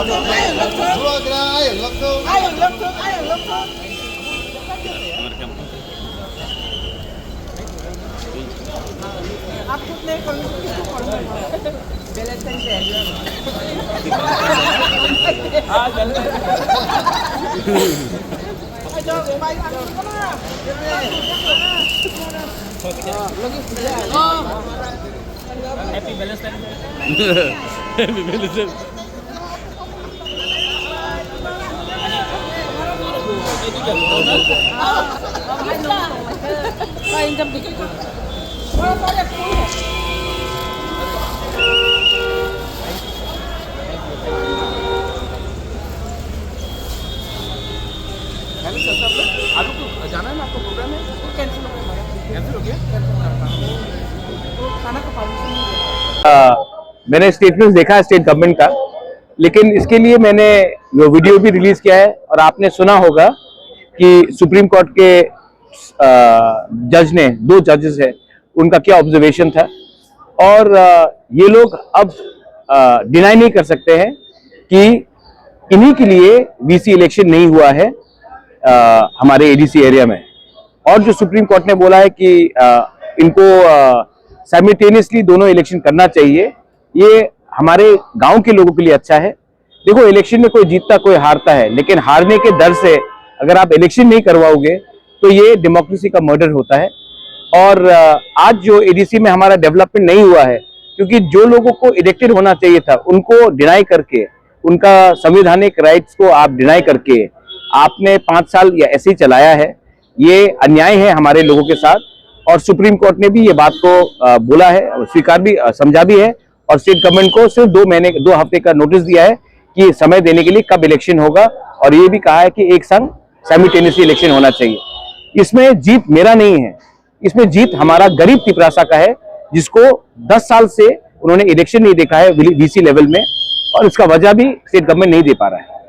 आप खुद नहीं करो बैलेंस हाँ हैप्पी बैलेंस हैप्पी बैलेंस आलू को जाना है ना आपका प्रोग्राम है कैंसिल हो गया तो खाना का पार्टी मैंने स्टेटमेंट देखा है स्टेट गवर्नमेंट का, लेकिन इसके लिए मैंने वो वीडियो भी रिलीज किया है और आपने सुना होगा कि सुप्रीम कोर्ट के जज ने, 2 जजेस है, उनका क्या ऑब्जर्वेशन था। और ये लोग अब डिनाई नहीं कर सकते हैं कि इन्हीं के लिए वीसी इलेक्शन नहीं हुआ है हमारे एडीसी एरिया में। और जो सुप्रीम कोर्ट ने बोला है कि इनको साइमल्टेनियसली दोनों इलेक्शन करना चाहिए, ये हमारे गांव के लोगों के लिए अच्छा है। देखो, इलेक्शन में कोई जीतता कोई हारता है, लेकिन हारने के डर से अगर आप इलेक्शन नहीं करवाओगे तो ये डेमोक्रेसी का मर्डर होता है। और आज जो एडीसी में हमारा डेवलपमेंट नहीं हुआ है क्योंकि जो लोगों को इलेक्टेड होना चाहिए था उनको डिनाई करके, उनका संवैधानिक राइट्स को आप डिनाई करके आपने 5 साल या ऐसे ही चलाया है। ये अन्याय है हमारे लोगों के साथ, और सुप्रीम कोर्ट ने भी ये बात को बोला है, स्वीकार भी, समझा भी है, और स्टेट गवर्नमेंट को सिर्फ 2 हफ्ते का नोटिस दिया है कि समय देने के लिए कब इलेक्शन होगा, और ये भी कहा है कि एक संग साइमल्टेनियसली इलेक्शन होना चाहिए। इसमें जीत मेरा नहीं है, इसमें जीत हमारा गरीब तिपरासा का है, जिसको 10 साल से उन्होंने इलेक्शन नहीं देखा है वीसी लेवल में, और इसका वजह भी स्टेट गवर्नमेंट नहीं दे पा रहा है।